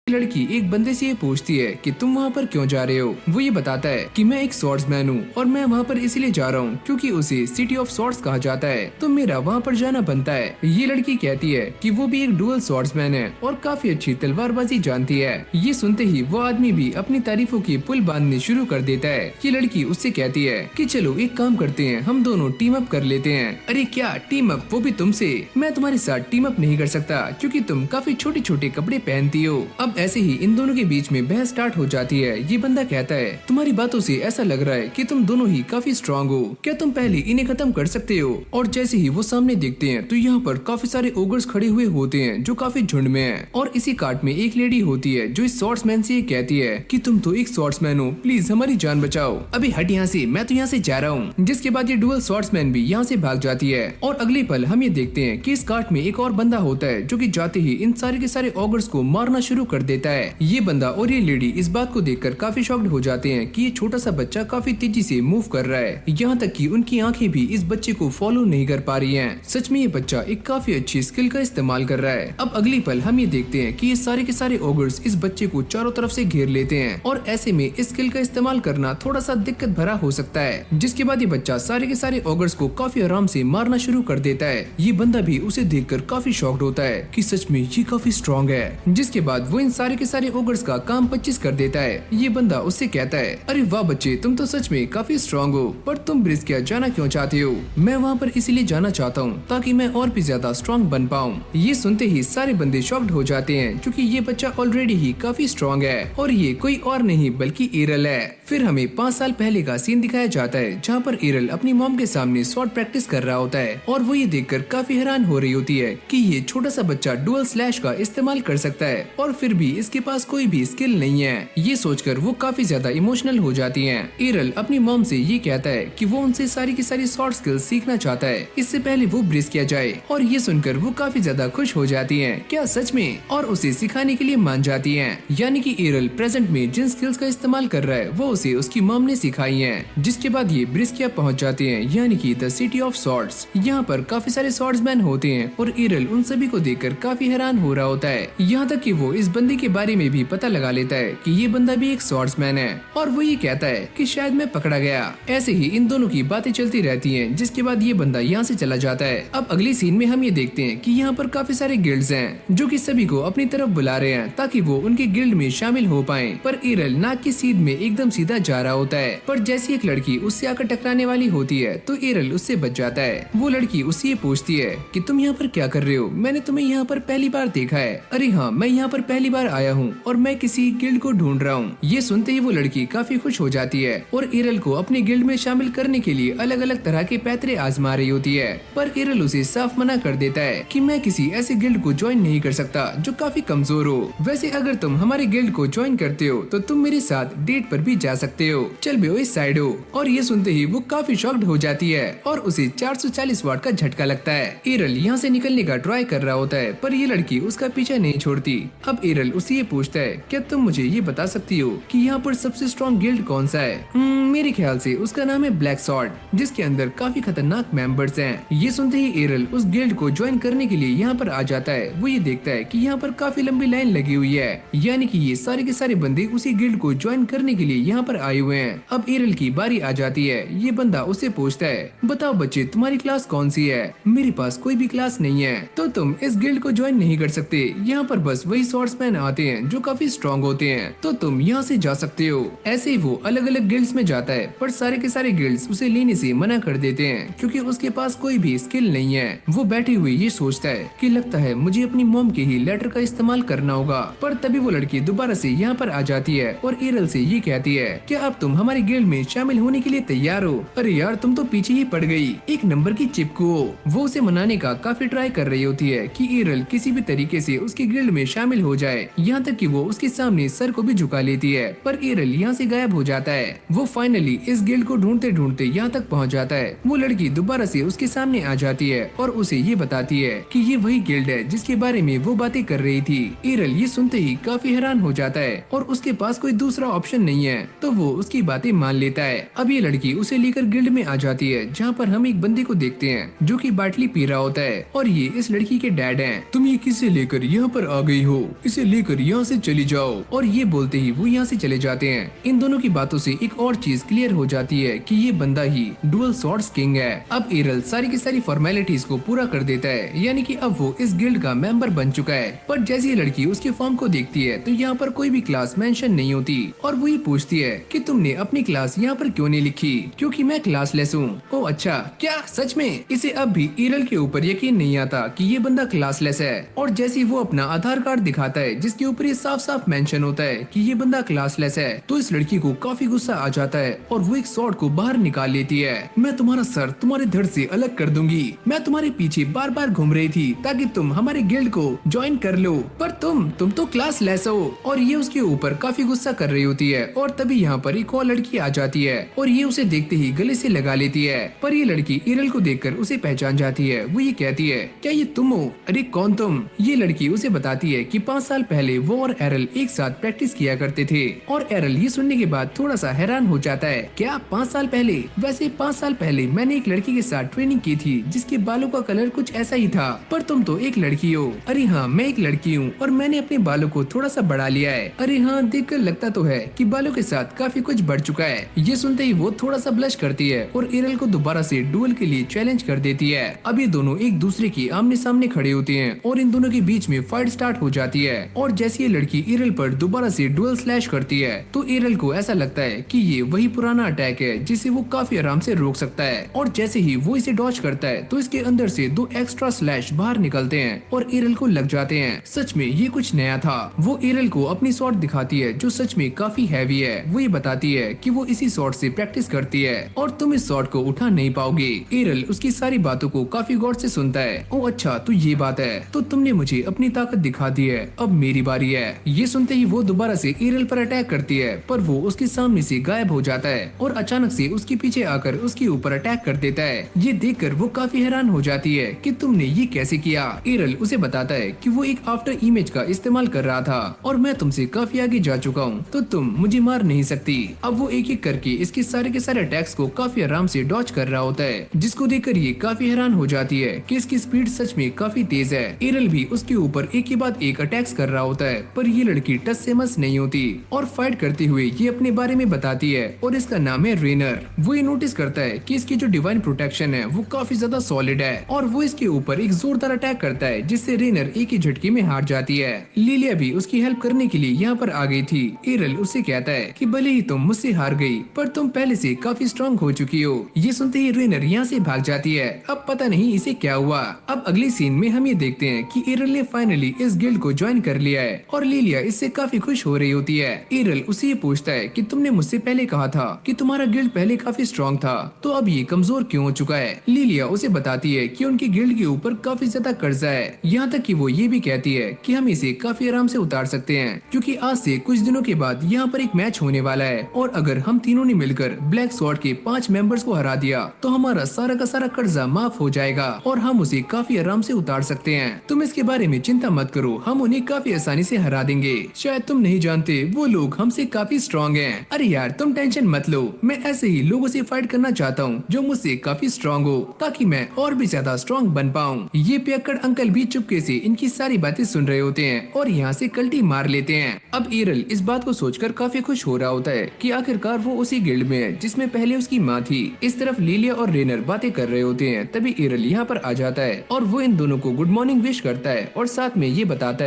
लड़की एक बंदे से ये पूछती है कि तुम वहाँ पर क्यों जा रहे हो। वो ये बताता है कि मैं एक स्वॉर्ड्समैन हूँ और मैं वहाँ पर इसलिए जा रहा हूँ क्योंकि उसे सिटी ऑफ स्वॉर्ड्स कहा जाता है, तो मेरा वहाँ पर जाना बनता है। ये लड़की कहती है कि वो भी एक डुअल स्वॉर्ड्समैन है और काफी अच्छी तलवारबाजी जानती है। ये सुनते ही वो आदमी भी अपनी तारीफों की पुल बांधने शुरू कर देता है। ये लड़की उससे कहती है कि चलो एक काम करते हैं, हम दोनों टीम अप कर लेते हैं। अरे क्या टीम अप, वो भी तुमसे? मैं तुम्हारे साथ टीम अप नहीं कर सकता क्योंकि तुम काफी छोटे छोटे कपड़े पहनती हो। अब ऐसे ही इन दोनों के बीच में बहस स्टार्ट हो जाती है। ये बंदा कहता है तुम्हारी बातों से ऐसा लग रहा है कि तुम दोनों ही काफी स्ट्रांग हो, क्या तुम पहले इन्हें खत्म कर सकते हो? और जैसे ही वो सामने देखते हैं तो यहाँ पर काफी सारे ओगर्स खड़े हुए होते हैं जो काफी झुंड में हैं। और इसी कार्ट में एक लेडी होती है जो इस स्वॉर्ड्समैन से कहती है कि तुम तो एक स्वॉर्ड्समैन हो, प्लीज हमारी जान बचाओ। अभी हट यहाँ से, मैं तो यहाँ से जा रहा हूँ। जिसके बाद ये डुअल स्वॉर्ड्समैन भी यहाँ से भाग जाती है। और अगले पल हम ये देखते हैं कि इस कार्ट में एक और बंदा होता है जो कि जाते ही इन सारे के सारे ऑगर्स को मारना शुरू कर देता है। ये बंदा और ये लेडी इस बात को देखकर काफी शॉक्ड हो जाते हैं कि ये छोटा सा बच्चा काफी तेजी से मूव कर रहा है, यहाँ तक कि उनकी आंखें भी इस बच्चे को फॉलो नहीं कर पा रही हैं। सच में ये बच्चा एक काफी अच्छी स्किल का इस्तेमाल कर रहा है। अब अगली पल हम ये देखते हैं कि ये सारे के सारे ऑगर्स इस बच्चे को चारों तरफ से घेर लेते हैं और ऐसे में इस स्किल का इस्तेमाल करना थोड़ा सा दिक्कत भरा हो सकता है। जिसके बाद ये बच्चा सारे के सारे ऑगर्स को काफी आराम से मारना शुरू कर देता है। ये बंदा भी उसे देखकर काफी शॉक्ड होता है कि सच में ये काफी स्ट्रॉन्ग है। जिसके बाद वो इन सारे के सारे ओगर्स का काम 25 कर देता है। ये बंदा उससे कहता है अरे वाह बच्चे, तुम तो सच में काफी स्ट्रॉन्ग हो, पर तुम ब्रिस्किया जाना क्यों चाहते हो? मैं वहाँ पर इसीलिए जाना चाहता हूँ ताकि मैं और भी ज्यादा स्ट्रॉन्ग बन पाऊँ। ये सुनते ही सारे बंदे शॉक्ड हो जाते हैं क्योंकि ये बच्चा ऑलरेडी ही काफी स्ट्रॉन्ग है और ये कोई और नहीं बल्कि एरल है। फिर हमें 5 साल पहले का सीन दिखाया जाता है जहाँ पर एरल अपनी मॉम के सामने स्वॉर्ड प्रैक्टिस कर रहा होता है और वो ये देखकर काफी हैरान हो रही होती है कि ये छोटा सा बच्चा डुअल स्लैश का इस्तेमाल कर सकता है और फिर भी इसके पास कोई भी स्किल नहीं है। ये सोचकर वो काफी ज्यादा इमोशनल हो जाती हैं। एरल अपनी मॉम से ये कहता है कि वो उनसे सारी की सारी शॉर्ट स्किल्स सीखना चाहता है, इससे पहले वो ब्रिज किया जाए। और ये सुनकर वो काफी ज्यादा खुश हो जाती हैं। क्या सच में? और उसे सिखाने के लिए मान जाती हैं। यानी कि एरल प्रेजेंट में जिन स्किल्स का इस्तेमाल कर रहा है वो उसे उसकी मॉम ने सिखाई हैं। जिसके बाद ये ब्रिस्किया पहुंच जाते हैं यानी कि द सिटी ऑफ स्वॉर्ड्स। यहाँ पर काफी सारे स्वॉर्ड्समैन होते हैं और एरल उन सभी को देखकर काफी हैरान हो रहा होता है। यहाँ तक कि वो इस बंदे के बारे में भी पता लगा लेता है कि ये बंदा भी एक स्वॉर्ड्समैन है और वो ये कहता है कि शायद मैं पकड़ा गया। ऐसे ही इन दोनों की बातें चलती रहती हैं। जिसके बाद ये बंदा यहाँ से चला जाता है। अब अगली सीन में हम ये देखते हैं कि यहाँ पर काफी सारे गिल्ड्स हैं जो कि सभी को अपनी तरफ बुला रहे हैं ताकि वो उनके गिल्ड में शामिल हो पाए। पर एरल नाक की सीध में एकदम सीधा जा रहा होता है। पर जैसी एक लड़की उससे आकर टकराने वाली होती है तो एरल उससे बच जाता है। वो लड़की उससे ये पूछती है कि तुम यहाँ पर क्या कर रहे हो? मैंने तुम्हें यहाँ पर पहली बार देखा है। अरे हाँ, मैं यहाँ पर पहली बार आया हूँ और मैं किसी गिल्ड को ढूंढ रहा हूँ। ये सुनते ही वो लड़की काफी खुश हो जाती है और एरल को अपने गिल्ड में शामिल करने के लिए अलग अलग तरह के पैतरे आजमा रही होती है। पर एरल उसे साफ मना कर देता है कि मैं किसी ऐसे गिल्ड को ज्वाइन नहीं कर सकता जो काफी कमजोर हो। वैसे अगर तुम हमारे गिल्ड को ज्वाइन करते हो तो तुम मेरे साथ डेट पर भी जा सकते हो, चल बे इस साइड हो। और ये सुनते ही वो काफी शॉक्ड हो जाती है और उसे 440 वाट का झटका लगता है। एरल यहाँ से निकलने का ट्राई कर रहा होता है पर ये लड़की उसका पीछा नहीं छोड़ती। अब एरल उससे ये पूछता है क्या तुम मुझे ये बता सकती हो कि यहाँ पर सबसे स्ट्रॉन्ग गिल्ड कौन सा है? मेरे ख्याल से उसका नाम है ब्लैक सॉर्ड, जिसके अंदर काफी खतरनाक मेंबर्स हैं। ये सुनते ही एरल उस गिल्ड को ज्वाइन करने के लिए यहाँ पर आ जाता है। वो ये देखता है कि यहाँ पर काफी लंबी लाइन लगी हुई है, यानी कि ये सारे के सारे बंदे उसी गिल्ड को ज्वाइन करने के लिए यहाँ पर आए हुए हैं। अब एरल की बारी आ जाती है। ये बंदा उससे पूछता है बताओ बच्चे, तुम्हारी क्लास कौन सी है? मेरे पास कोई भी क्लास नहीं है तो तुम इस गिल्ड को ज्वाइन नहीं कर सकते। यहाँ पर बस वही स्वॉर्ड्समैन आते हैं जो काफी स्ट्रॉन्ग होते हैं, तो तुम यहाँ से जा सकते हो। ऐसे ही वो अलग अलग गिल्ड्स में जाता है पर सारे के सारे गिल्ड्स उसे लेने से मना कर देते हैं क्योंकि उसके पास कोई भी स्किल नहीं है। वो बैठे हुए ये सोचता है कि लगता है मुझे अपनी मॉम के ही लेटर का इस्तेमाल करना होगा। पर तभी वो लड़की दोबारा से यहाँ पर आ जाती है और एरल से ये कहती है क्या अब तुम हमारे गिल्ड में शामिल होने के लिए तैयार हो? अरे यार, तुम तो पीछे ही पड़ गई, एक नंबर की चिपकू हो। वो उसे मनाने का काफी ट्राई कर रही होती है कि एरल किसी भी तरीके से उसके गिल्ड में शामिल हो जाए, यहाँ तक कि वो उसके सामने सर को भी झुका लेती है। पर एरल यहाँ से गायब हो जाता है। वो फाइनली इस गिल्ड को ढूंढते ढूंढते यहाँ तक पहुँच जाता है। वो लड़की दोबारा से उसके सामने आ जाती है और उसे ये बताती है कि ये वही गिल्ड है जिसके बारे में वो बातें कर रही थी। एरल ये सुनते ही काफी हैरान हो जाता है और उसके पास कोई दूसरा ऑप्शन नहीं है तो वो उसकी बातें मान लेता है। अब ये लड़की उसे लेकर गिल्ड में आ जाती है जहाँ पर हम एक बंदे को देखते हैं जो कि बाटली पी रहा होता है और ये इस लड़की के डैड हैं। तुम ये किसे लेकर यहाँ पर आ गई हो? इसे लेकर यहाँ से चली जाओ। और ये बोलते ही वो यहाँ से चले जाते हैं। इन दोनों की बातों से एक और चीज क्लियर हो जाती है कि ये बंदा ही डुअल स्वॉर्ड्स किंग है। अब एरल सारी की सारी फॉर्मेलिटीज को पूरा कर देता है, यानी कि अब वो इस गिल्ड का मेंबर बन चुका है। पर जैसी लड़की उसके फॉर्म को देखती है तो यहाँ पर कोई भी क्लास मेंशन नहीं होती और वो ये पूछती है कि तुमने अपनी क्लास यहाँ पर क्यों नहीं लिखी, क्योंकि मैं क्लासलेस हूँ। ओ अच्छा, क्या सच में? इसे अब भी एरल के ऊपर यकीन नहीं आता कि ये बंदा क्लासलेस है। और जैसे वो अपना आधार कार्ड दिखाता है जिसके ऊपर ये साफ साफ मेंशन होता है कि ये बंदा क्लासलेस है, तो इस लड़की को काफी गुस्सा आ जाता है और वो एक स्वॉर्ड को बाहर निकाल लेती है। मैं तुम्हारा सर तुम्हारे धड़ से अलग कर दूंगी। मैं तुम्हारे पीछे बार बार घूम रही थी ताकि तुम हमारे गिल्ड को ज्वाइन कर लो, पर तुम तो क्लासलेस हो। और ये उसके ऊपर काफी गुस्सा कर रही होती है। और तभी यहाँ पर एक और लड़की आ जाती है और ये उसे देखते ही गले से लगा लेती है। पर ये लड़की एरल को देखकर उसे पहचान जाती है। वो ये कहती है, क्या ये तुम हो? अरे कौन तुम? ये लड़की उसे बताती है कि 5 साल पहले वो और एरल एक साथ प्रैक्टिस किया करते थे। और एरल ये सुनने के बाद थोड़ा सा हैरान हो जाता है। क्या 5 साल पहले? वैसे 5 साल पहले मैंने एक लड़की के साथ ट्रेनिंग की थी जिसके बालों का कलर कुछ ऐसा ही था, पर तुम तो एक लड़की हो। अरे हाँ, मैं एक लड़की हूँ और मैंने अपने बालों को थोड़ा सा बढ़ा लिया है। अरे हाँ, देखकर लगता तो है कि बालों के साथ काफी कुछ बढ़ चुका है। ये सुनते ही वो थोड़ा सा ब्लश करती है और एरल को दोबारा से डुअल के लिए चैलेंज कर देती है। अब ये दोनों एक दूसरे की आमने सामने खड़े होते हैं और इन दोनों के बीच में फाइट स्टार्ट हो जाती है। और जैसे ये लड़की एरल पर दोबारा से डुअल स्लैश करती है तो एरल को ऐसा लगता है कि ये वही पुराना अटैक है जिसे वो काफी आराम से रोक सकता है। और जैसे ही वो इसे डॉज करता है तो इसके अंदर से 2 एक्स्ट्रा स्लैश बाहर निकलते हैं और एरल को लग जाते हैं। सच में ये कुछ नया था। वो एरल को अपनी स्वॉर्ड दिखाती है जो सच में काफी हैवी है। वो ये बताती है कि वो इसी स्वॉर्ड से प्रैक्टिस करती है और तुम इस स्वॉर्ड को उठा नहीं पाओगे। एरल उसकी सारी बातों को काफी गौर से सुनता है। ओ अच्छा, तो ये बात है, तो तुमने मुझे अपनी ताकत दिखा दी है, अब मेरी बारी है। ये सुनते ही वो दोबारा से एरल पर अटैक करती है, पर वो उसके सामने से गायब हो जाता है और अचानक से उसके पीछे आकर उसके ऊपर अटैक कर देता है। ये देखकर वो काफी हैरान हो जाती है कि तुमने ये कैसे किया। एरल उसे बताता है कि वो एक आफ्टर इमेज का इस्तेमाल कर रहा था और मैं तुमसे काफी आगे जा चुका हूँ, तो तुम मुझे मार नहीं सकती। अब वो एक एक करके इसके सारे के सारे अटैक्स को काफी आराम से डॉज कर रहा होता है, जिसको देखकर ये काफी हैरान हो जाती है कि इसकी स्पीड सच में काफी तेज है। एरल भी उसके ऊपर एक के बाद एक अटैक्स कर रहा होता है, पर ये लड़की टच से मस नहीं होती और फाइट करते हुए ये अपने बारे में बताती है और इसका नाम है रेनर। वो ये नोटिस करता है कि इसकी जो डिवाइन प्रोटेक्शन है वो काफी ज्यादा सॉलिड है और वो इसके ऊपर एक जोरदार अटैक करता है जिससे रेनर एक ही झटके में हार जाती है। लिलिया भी उसकी हेल्प करने के लिए यहाँ पर आ गई थी। एरल उससे कहता है कि भले ही तुम मुझसे हार गई, पर तुम पहले से काफी स्ट्रॉन्ग हो चुकी हो। ये सुनते ही रेनर यहाँ से भाग जाती है। अब पता नहीं इसे क्या हुआ। अब अगले सीन में हम ये देखते हैं कि एरल ने फाइनली इस गिल्ड को ज्वाइन कर लिया है और लिलिया इससे काफी खुश हो रही होती है। एरल उसे ये पूछता है कि तुमने मुझसे पहले कहा था कि तुम्हारा गिल्ड पहले काफी स्ट्रॉन्ग था, तो अब ये कमजोर क्यों हो चुका है। लिलिया उसे बताती है कि उनकी गिल्ड के ऊपर काफी ज्यादा कर्जा है, यहाँ तक कि वो ये भी कहती है कि हम इसे काफी आराम से उतार सकते हैं, क्योंकि आज से कुछ दिनों के बाद यहाँ पर एक मैच होने वाला है और अगर हम तीनों ने मिलकर ब्लैक स्वॉर्ड के 5 मेंबर्स को हरा दिया तो हमारा सारा का सारा कर्जा माफ हो जाएगा और हम उसे काफी आराम से उतार सकते हैं। तुम इसके बारे में चिंता मत करो, हम उन्हें काफी आसानी से हरा देंगे। शायद तुम नहीं जानते, वो लोग हमसे काफी स्ट्रॉन्ग हैं। अरे यार, तुम टेंशन मत लो, मैं ऐसे ही लोगों से फाइट करना चाहता हूँ जो मुझसे काफी स्ट्रॉन्ग हो, ताकि मैं और भी ज्यादा स्ट्रॉन्ग बन पाऊँ। ये पियक्कड़ अंकल भी चुपके से इनकी सारी बातें सुन रहे होते हैं और यहाँ से कल्टी मार लेते हैं। अब एरल इस बात को सोचकर काफी खुश हो रहा होता है कि आखिरकार वो उसी गिल्ड में है जिसमें पहले उसकी माँ थी। इस तरफ लिलिया और रेनर बातें कर रहे होते हैं, तभी एरल यहाँ पर आ जाता है और वो इन दोनों को गुड मॉर्निंग विश करता है और साथ में ये बताता है